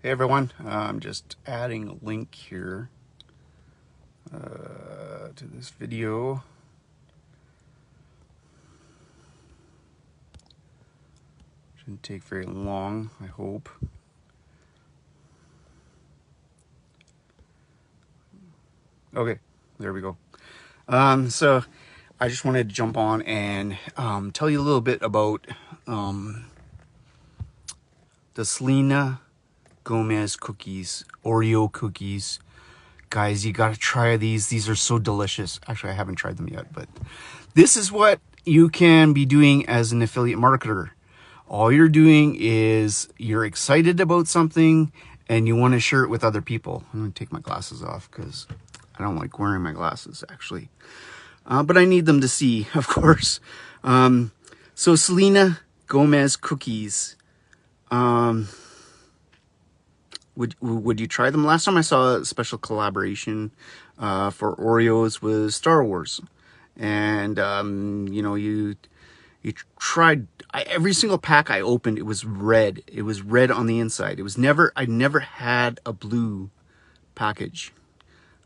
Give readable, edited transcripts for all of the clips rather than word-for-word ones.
Hey everyone, I'm just adding a link here to this video. Shouldn't take very long, I hope. Okay, there we go. So I just wanted to jump on and tell you a little bit about the Selena Gomez cookies, Oreo cookies. Guys, you gotta try these. These are so delicious. Actually, I haven't tried them yet, but this is what you can be doing as an affiliate marketer. All you're doing is you're excited about something and you want to share it with other people. I'm gonna take my glasses off because I don't like wearing my glasses actually. But I need them to see, of course. So Selena Gomez cookies. Would you try them? Last time I saw a special collaboration for Oreos was Star Wars, and you know, you tried every single pack I opened. It was red. It was red on the inside. It was never. I never had a blue package,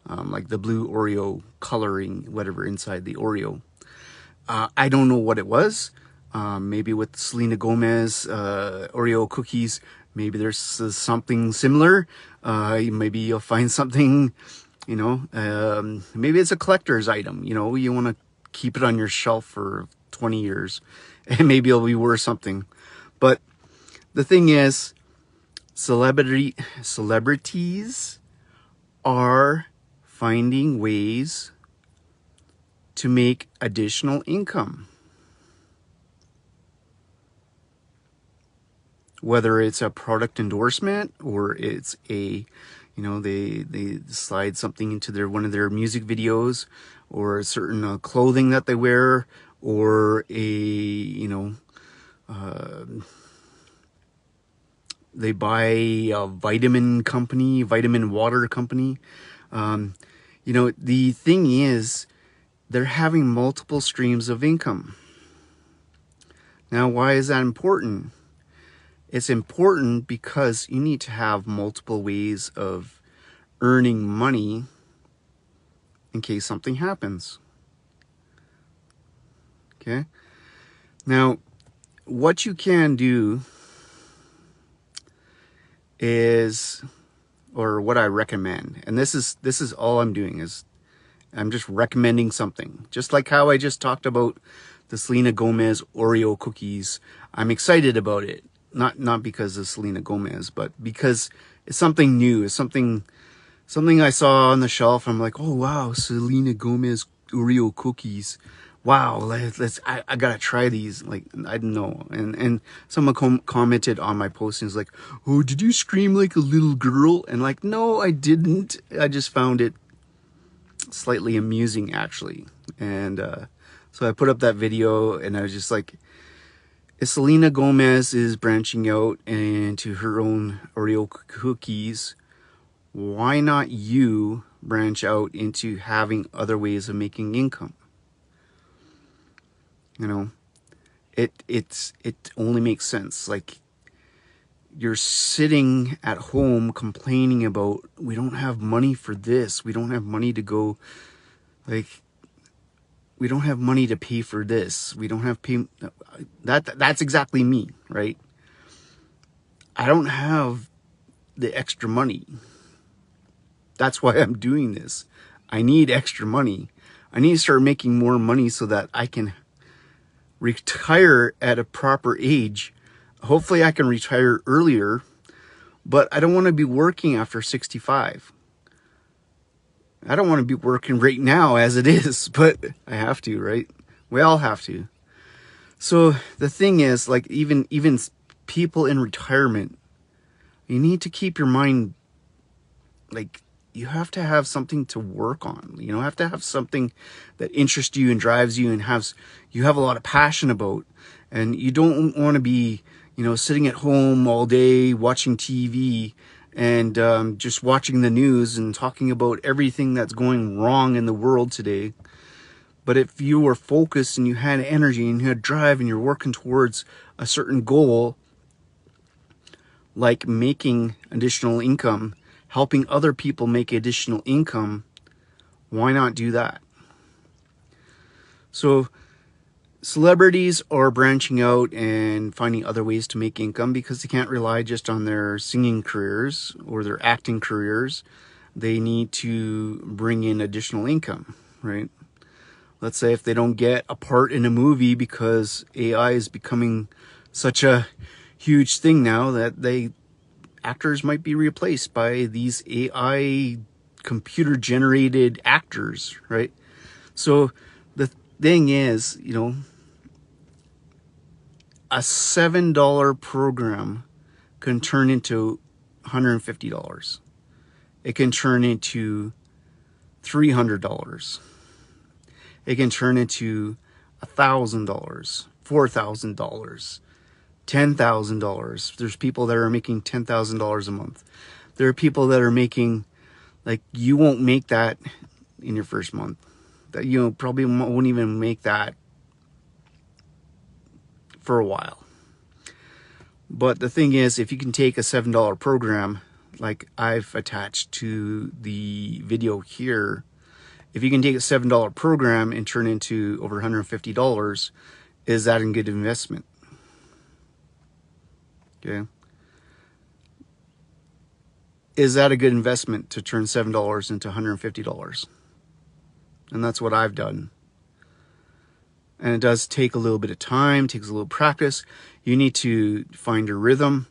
like the blue Oreo coloring, whatever inside the Oreo. I don't know what it was. Maybe with Selena Gomez Oreo cookies, maybe there's something similar. Maybe you'll find something, you know, maybe it's a collector's item. You know, you want to keep it on your shelf for 20 years and maybe it'll be worth something. But the thing is, celebrities are finding ways to make additional income. Whether it's a product endorsement or it's a, you know, they slide something into one of their music videos, or a certain clothing that they wear, or a, you know, they buy a vitamin water company. You know, the thing is, they're having multiple streams of income. Now, why is that important? It's important because you need to have multiple ways of earning money in case something happens. Okay? Now, what you can do is, or what I recommend, and this is all I'm doing, is I'm just recommending something. Just like how I just talked about the Selena Gomez Oreo cookies. I'm excited about it. Not because of Selena Gomez, but because it's something new. It's something I saw on the shelf. I'm like, oh wow, Selena Gomez Oreo cookies. Wow, I gotta try these. Like, I don't know. And someone commented on my postings like, oh, did you scream like a little girl? And like, no, I didn't. I just found it slightly amusing actually. And so I put up that video and I was just like, if Selena Gomez is branching out into her own Oreo cookies, why not you branch out into having other ways of making income? You know, it only makes sense. Like, you're sitting at home complaining about, we don't have money for this, we don't have money to go, like, we don't have money to pay for this, we don't have that's exactly me, right? I don't have the extra money. That's why I'm doing this. I need extra money. I need to start making more money so that I can retire at a proper age. Hopefully I can retire earlier, but I don't want to be working after 65. I don't want to be working right now as it is, but I have to, right? We all have to. So the thing is, like, even people in retirement, you need to keep your mind, like, you have to have something to work on. You know, have to have something that interests you and drives you and you have a lot of passion about. And you don't want to be, you know, sitting at home all day watching TV and just watching the news and talking about everything that's going wrong in the world today. But if you were focused and you had energy and you had drive and you're working towards a certain goal, like making additional income, helping other people make additional income, why not do that? So celebrities are branching out and finding other ways to make income because they can't rely just on their singing careers or their acting careers. They need to bring in additional income, right? Let's say if they don't get a part in a movie because AI is becoming such a huge thing now that actors might be replaced by these AI computer generated actors, right? So the thing is, you know, a $7 program can turn into $150. It can turn into $300. It can turn into $1,000, $4,000, $10,000. There's people that are making $10,000 a month. There are people that are making, like, you won't make that in your first month. That you probably won't even make that for a while. But the thing is, if you can take a $7 program, like I've attached to the video here, if you can take a $7 program and turn into over $150, is that a good investment? Okay. Is that a good investment to turn $7 into $150? And that's what I've done. And it does take a little bit of time, takes a little practice. You need to find your rhythm.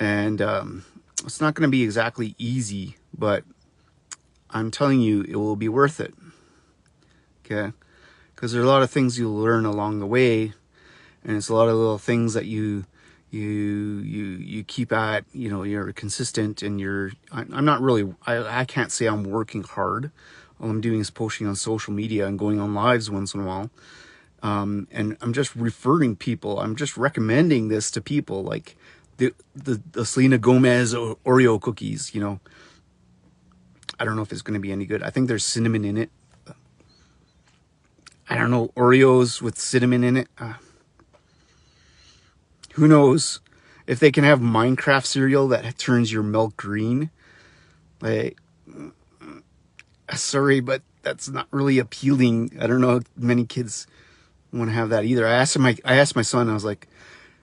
And it's not going to be exactly easy, but I'm telling you, it will be worth it. Okay? Because there are a lot of things you'll learn along the way. And it's a lot of little things that you keep at, you know, you're consistent and I'm not really, I can't say I'm working hard. All I'm doing is posting on social media and going on lives once in a while. And I'm just referring people, I'm just recommending this to people, like the Selena Gomez Oreo cookies, you know. I don't know if it's going to be any good. I think there's cinnamon in it. I don't know, Oreos with cinnamon in it. Who knows if they can have Minecraft cereal that turns your milk green. Like, sorry, but that's not really appealing. I don't know if many kids want to have that either. I asked my son, I was like,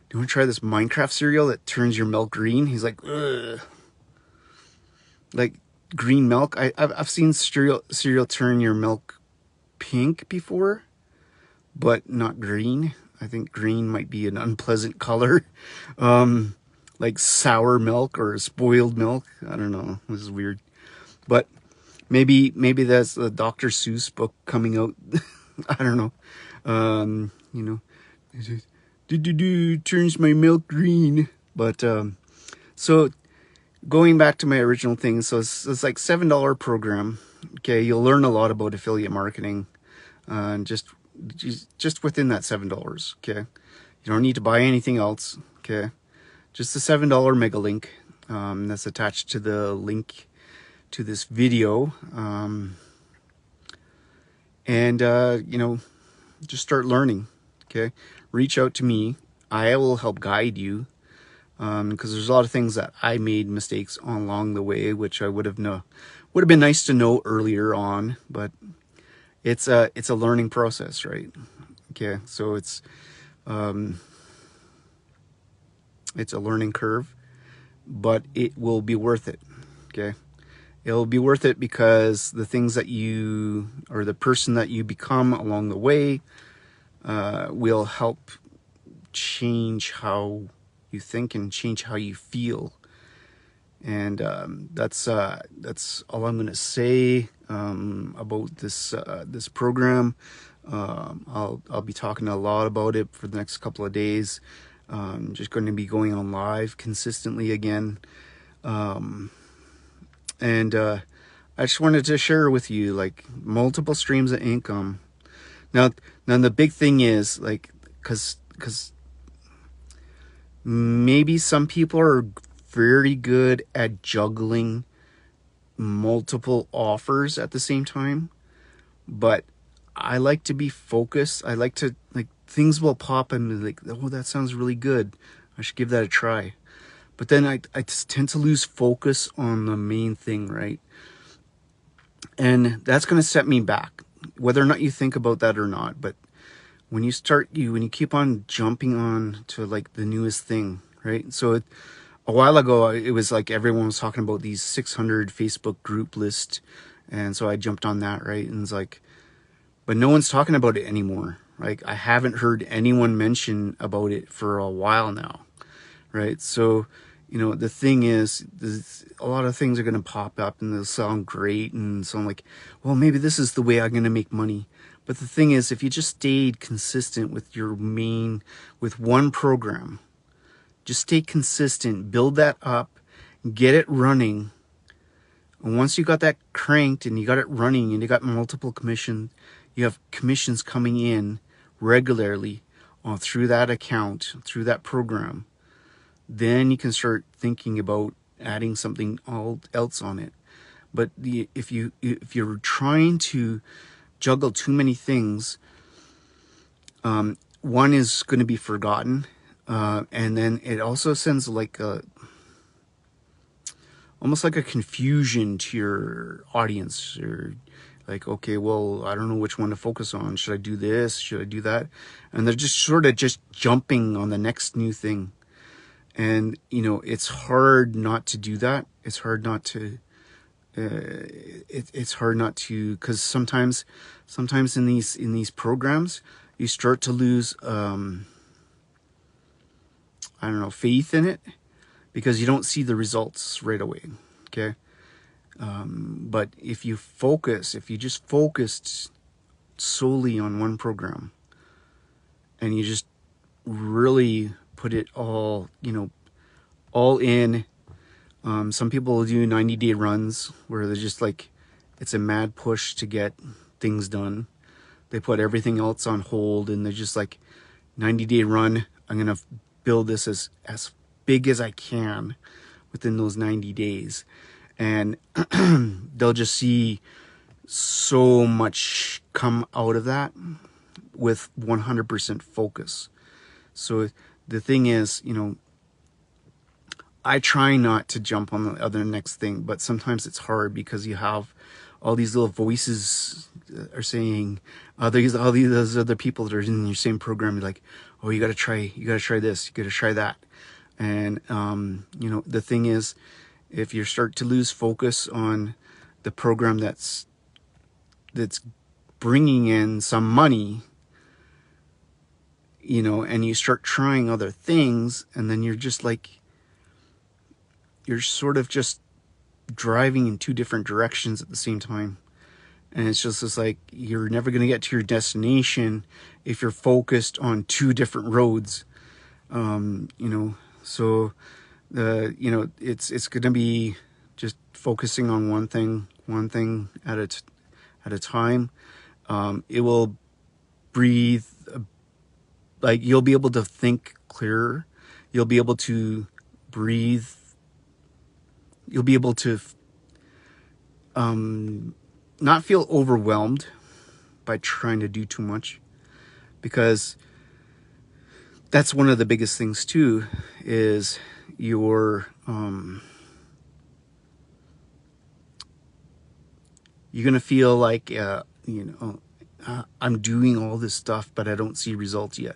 do you want to try this Minecraft cereal that turns your milk green? He's like, ugh. Like green milk. I've seen cereal turn your milk pink before, but not green. I think green might be an unpleasant color. Like sour milk or spoiled milk. I don't know. This is weird. But maybe that's the Dr. Seuss book coming out. I don't know. You know, turns my milk green. But so going back to my original thing, so it's like $7 program. Okay, you'll learn a lot about affiliate marketing, just within that $7. Okay, you don't need to buy anything else. Okay, just the $7 mega link that's attached to the link to this video, and you know, just start learning. Okay, reach out to me. I will help guide you, because there's a lot of things that I made mistakes on along the way, which I would have been nice to know earlier on, but it's a learning process, right? Okay, so it's a learning curve, but it will be worth it. Okay, it'll be worth it because the things that you, or the person that you become along the way, will help change how you think and change how you feel. And that's all I'm going to say about this program. I'll be talking a lot about it for the next couple of days. Just going to be going on live consistently again. And I just wanted to share with you, like, multiple streams of income. Now the big thing is, like, because maybe some people are very good at juggling multiple offers at the same time, but I like to be focused. I like to, like, things will pop and be like, oh, that sounds really good, I should give that a try. But then I just tend to lose focus on the main thing, right? And that's going to set me back, whether or not you think about that or not. But when you keep on jumping on to like the newest thing, right? So a while ago, it was like everyone was talking about these 600 Facebook group list. And so I jumped on that, right? And it's like, but no one's talking about it anymore. Like, I haven't heard anyone mention about it for a while now, right? So, the thing is, a lot of things are going to pop up and they'll sound great and sound like, well, maybe this is the way I'm going to make money. But the thing is, if you just stayed consistent with with one program, just stay consistent, build that up, get it running. And once you got that cranked and you got it running and you got multiple commissions, you have commissions coming in regularly through that account, through that program, then you can start thinking about adding something else on it. But if you're trying to juggle too many things, one is going to be forgotten, and then it also sends like almost like a confusion to your audience. Or like, okay, well, I don't know which one to focus on. Should I do this? Should I do that? And they're just sort of just jumping on the next new thing. And, it's hard not to do that. It's hard not to, it's hard not to, because sometimes in these programs, you start to lose, I don't know, faith in it, because you don't see the results right away. Okay. But if you just focused solely on one program and you just really put it all in. Some people will do 90-day runs where they're just like, it's a mad push to get things done. They put everything else on hold and they're just like, 90-day run. I'm going to build this as big as I can within those 90 days. And they'll just see so much come out of that with 100% focus. So the thing is, I try not to jump on the other next thing, but sometimes it's hard because you have all these little voices are saying, all these other people that are in your same program, you're like, oh, you got to try this, you got to try that. And, the thing is, if you start to lose focus on the program that's bringing in some money, and you start trying other things, and then you're just like, you're sort of just driving in two different directions at the same time. And it's just like, you're never going to get to your destination if you're focused on two different roads. So it's going to be just focusing on one thing at a time. It will breathe, like, you'll be able to think clearer. You'll be able to breathe. You'll be able to not feel overwhelmed by trying to do too much, because that's one of the biggest things too, is you're going to feel like, I'm doing all this stuff, but I don't see results yet.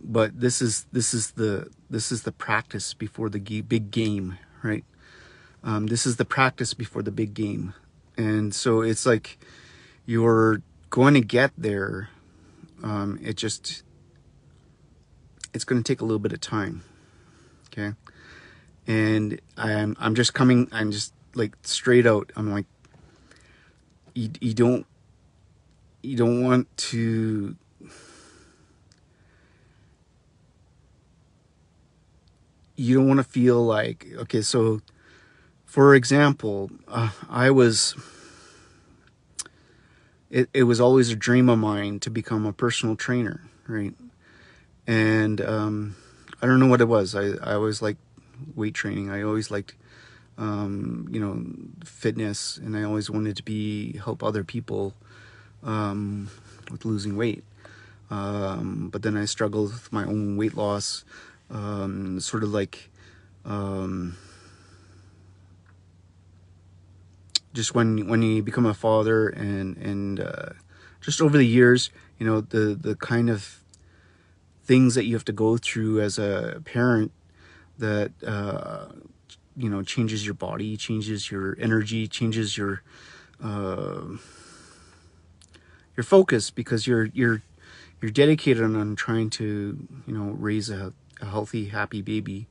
But this is the practice before the big game, right? This is the practice before the big game. And so it's like, you're going to get there. It's going to take a little bit of time. Okay. And I'm just like straight out. I'm like, you don't want to, feel like, okay, so for example, it was always a dream of mine to become a personal trainer, right? And I don't know what it was. I always liked weight training. I always liked fitness, and I always wanted to help other people with losing weight. But then I struggled with my own weight loss, sort of like just when you become a father, and just over the years, you know, the kind of things that you have to go through as a parent that you know, changes your body, changes your energy, changes your focus, because you're dedicated on trying to, you know, raise a healthy, happy baby.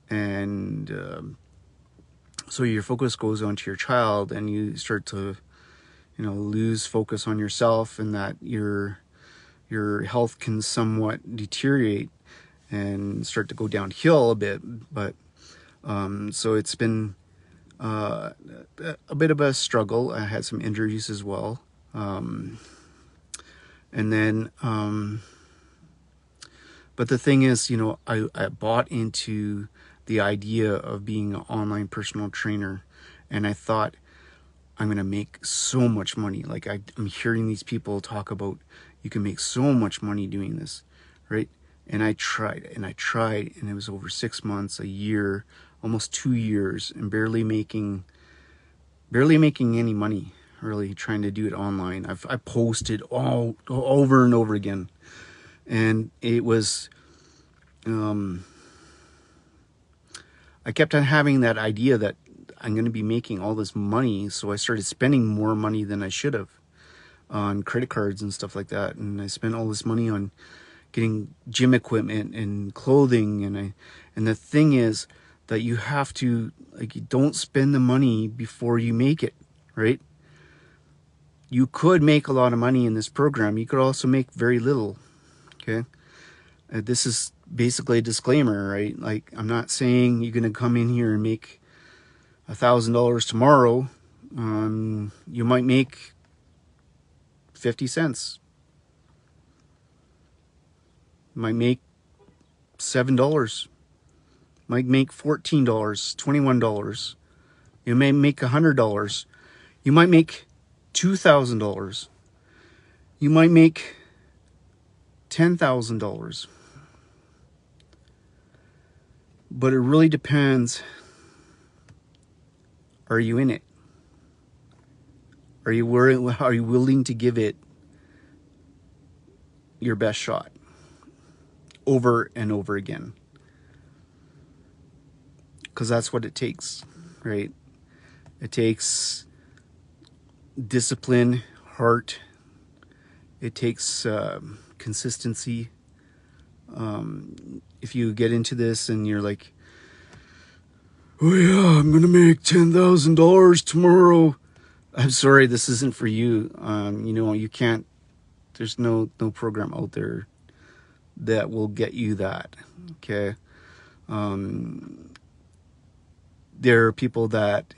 And so your focus goes onto your child, and you start to, you know, lose focus on yourself, and that your health can somewhat deteriorate and start to go downhill a bit. But so it's been a bit of a struggle. I had some injuries as well. And then, but the thing is, you know, I bought into the idea of being an online personal trainer, and I thought, I'm going to make so much money. Like, I'm hearing these people talk about, you can make so much money doing this, right? And I tried, and it was over 6 months, a year, almost 2 years, and barely making any money, really, trying to do it online. I posted all over and over again, and it was, I kept on having that idea that I'm going to be making all this money, so I started spending more money than I should have on credit cards and stuff like that. And I spent all this money on getting gym equipment and clothing, and the thing is that you have to, like, you don't spend the money before you make it, right? You could make a lot of money in this program. You could also make very little, okay? This is basically a disclaimer, right? Like, I'm not saying you're going to come in here and make $1,000 tomorrow. You might make 50 cents. You might make $7. Might make $14, $21. You may make $100. You might make $2,000. You might make $10,000. But it really depends. Are you in it? Are you willing to give it your best shot over and over again? Because that's what it takes, right? It takes discipline, heart. It takes consistency. If you get into this and you're like, oh yeah, I'm gonna make $10,000 tomorrow, I'm sorry, this isn't for you. You know, you can't. There's no program out there that will get you that. Okay. There are people that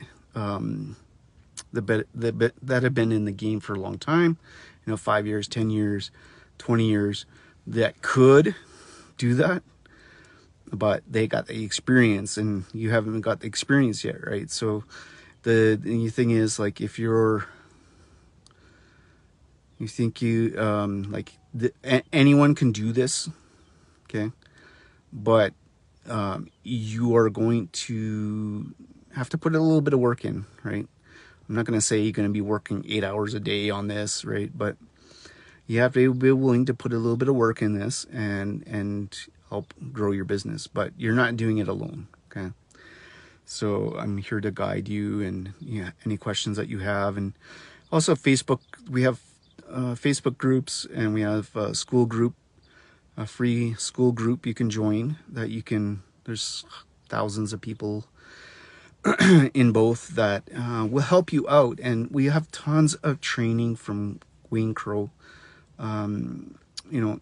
that have been in the game for a long time, you know, 5 years, 10 years, 20 years, that could do that, but they got the experience, and you haven't got the experience yet, right? So the thing is, like, if you think anyone can do this, okay, but you are going to have to put a little bit of work in, right? I'm not going to say you're going to be working 8 hours a day on this, right? But you have to be willing to put a little bit of work in this and help grow your business. But you're not doing it alone, okay? So I'm here to guide you, and yeah, any questions that you have. And also Facebook, we have Facebook groups, and we have a school group, a free school group you can join. There's thousands of people in both that will help you out, and we have tons of training from Wayne Crow. You know,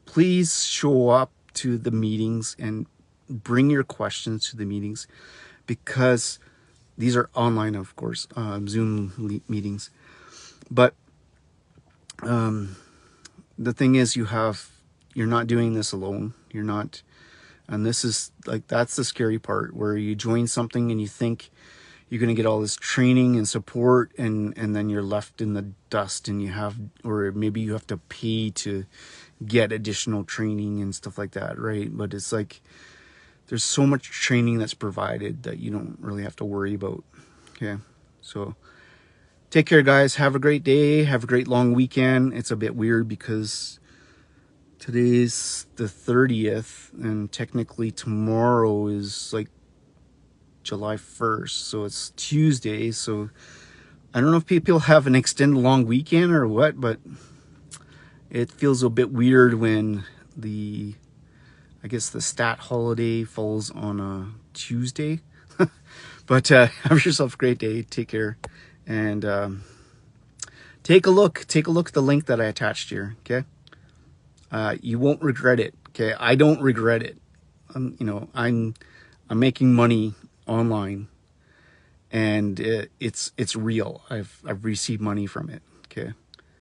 please show up to the meetings and bring your questions to the meetings, because these are online, of course, Zoom meetings. But the thing is, you're not doing this alone. You're not. And this is, like, that's the scary part, where you join something and you think you're going to get all this training and support, and then you're left in the dust, and or maybe you have to pay to get additional training and stuff like that, right? But it's like there's so much training that's provided that you don't really have to worry about. Okay, so take care, guys. Have a great day. Have a great long weekend. It's a bit weird because today's the 30th, and technically tomorrow is like July 1st, so it's Tuesday. So I don't know if people have an extended long weekend or what, but it feels a bit weird when I guess the stat holiday falls on a Tuesday. But have yourself a great day. Take care, and take a look at the link that I attached here. Okay, you won't regret it. Okay, I don't regret it. I'm making money online, and it's real. I've received money from it. Okay.